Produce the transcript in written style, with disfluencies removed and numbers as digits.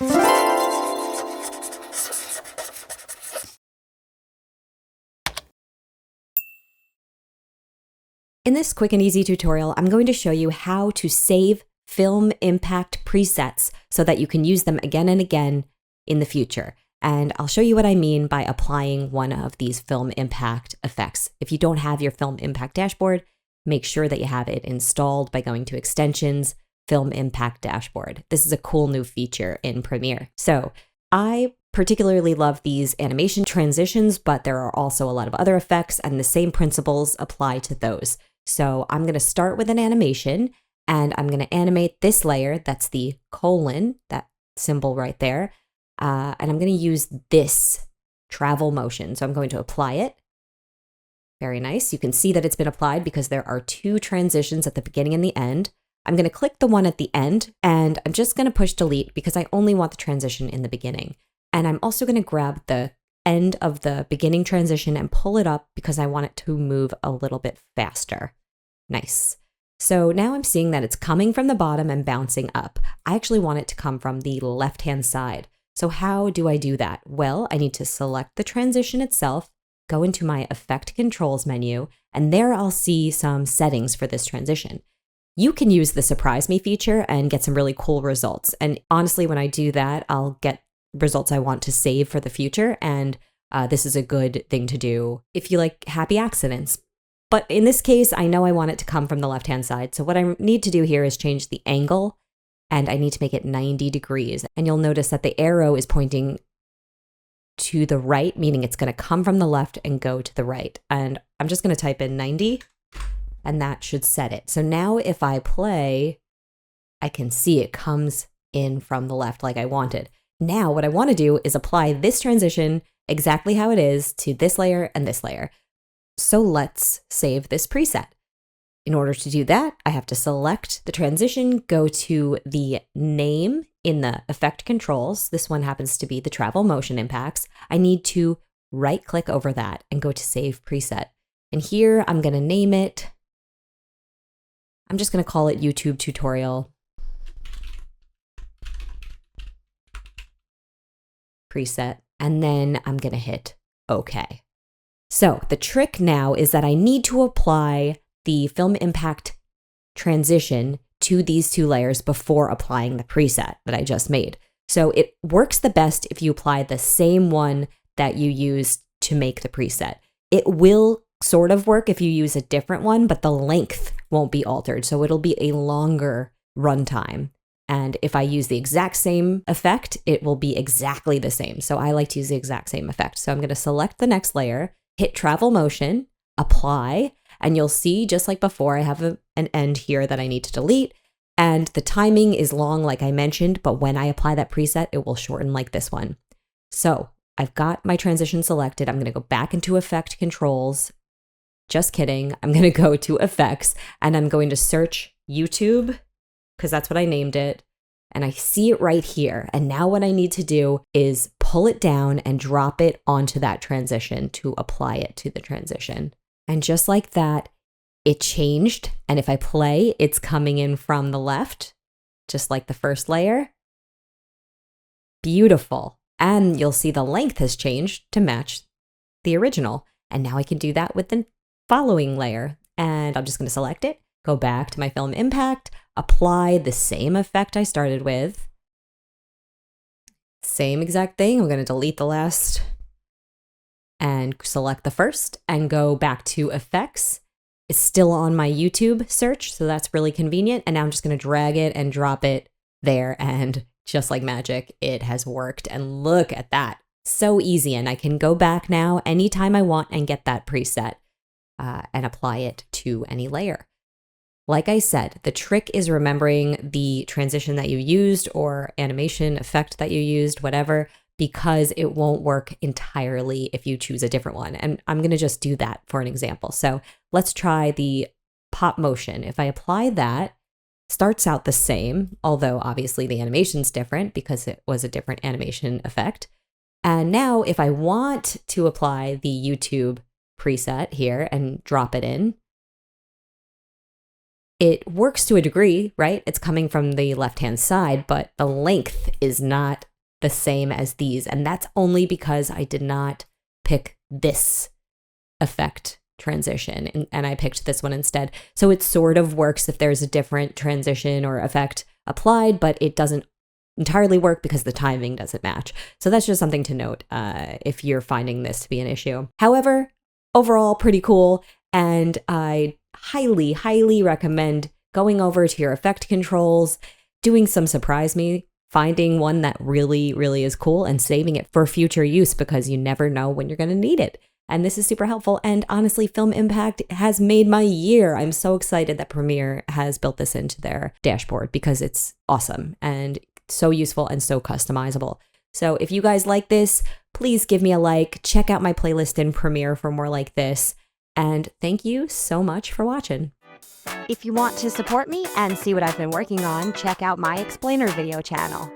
In this quick and easy tutorial, I'm going to show you how to save film impact presets so that you can use them again and again in the future. And I'll show you what I mean by applying one of these film impact effects. If you don't have your film impact dashboard, make sure that you have it installed by going to Extensions, Film Impact Dashboard. This is a cool new feature in Premiere. So I particularly love these animation transitions, but there are also a lot of other effects, and the same principles apply to those. So I'm going to start with an animation, and I'm going to animate this layer. That's the colon, that symbol right there. And I'm going to use this travel motion. So I'm going to apply it. Very nice. You can see that it's been applied because there are two transitions at the beginning and the end. I'm going to click the one at the end, and I'm just going to push delete because I only want the transition in the beginning. And I'm also going to grab the end of the beginning transition and pull it up because I want it to move a little bit faster. Nice. So now I'm seeing that it's coming from the bottom and bouncing up. I actually want it to come from the left-hand side. So how do I do that? Well, I need to select the transition itself, go into my Effect Controls menu, and there I'll see some settings for this transition. You can use the Surprise Me feature and get some really cool results. And honestly, when I do that, I'll get results I want to save for the future. And this is a good thing to do if you like happy accidents. But in this case, I know I want it to come from the left-hand side. So what I need to do here is change the angle, and I need to make it 90 degrees. And you'll notice that the arrow is pointing to the right, meaning it's going to come from the left and go to the right. And I'm just going to type in 90, and that should set it. So now if I play, I can see it comes in from the left like I wanted. Now what I want to do is apply this transition exactly how it is to this layer and this layer. So let's save this preset. In order to do that, I have to select the transition, go to the name in the Effect Controls. This one happens to be the Travel Motion Impacts. I need to right click over that and go to Save Preset. And here I'm going to name it. I'm just going to call it YouTube Tutorial Preset. And then I'm going to hit OK. So the trick now is that I need to apply the film impact transition to these two layers before applying the preset that I just made. So it works the best if you apply the same one that you used to make the preset. It will sort of work if you use a different one, but the length won't be altered. So it'll be a longer runtime. And if I use the exact same effect, it will be exactly the same. So I like to use the exact same effect. So I'm going to select the next layer, hit Travel Motion, apply, and you'll see, just like before, I have an end here that I need to delete. And the timing is long, like I mentioned, but when I apply that preset, it will shorten like this one. So I've got my transition selected. I'm going to go back into Effect Controls. Just kidding. I'm going to go to Effects, and I'm going to search YouTube, because that's what I named it. And I see it right here. And now what I need to do is pull it down and drop it onto that transition to apply it to the transition. And just like that, it changed. And if I play, it's coming in from the left, just like the first layer. Beautiful. And you'll see the length has changed to match the original. And now I can do that with the following layer. And I'm just going to select it, go back to my Film Impact, apply the same effect I started with. Same exact thing. I'm going to delete the last and select the first and go back to Effects. It's still on my YouTube search, so that's really convenient. And now I'm just going to drag it and drop it there. And just like magic, it has worked. And look at that. So easy. And I can go back now anytime I want and get that preset and apply it to any layer. Like I said, the trick is remembering the transition that you used or animation effect that you used, whatever, because it won't work entirely if you choose a different one. And I'm going to just do that for an example. So let's try the pop motion. If I apply that, starts out the same, although obviously the animation's different because it was a different animation effect. And now if I want to apply the YouTube preset here and drop it in, it works to a degree, right? It's coming from the left-hand side, but the length is not the same as these. And that's only because I did not pick this effect transition and I picked this one instead. So it sort of works if there's a different transition or effect applied, but it doesn't entirely work because the timing doesn't match. So that's just something to note if you're finding this to be an issue. However, overall pretty cool, and I highly, highly recommend going over to your effect controls, doing some surprise me, finding one that really, really is cool and saving it for future use because you never know when you're going to need it. And this is super helpful. And honestly, Film Impact has made my year. I'm so excited that Premiere has built this into their dashboard because it's awesome and so useful and so customizable. So if you guys like this, please give me a like. Check out my playlist in Premiere for more like this. And thank you so much for watching. If you want to support me and see what I've been working on, check out my Explainer video channel.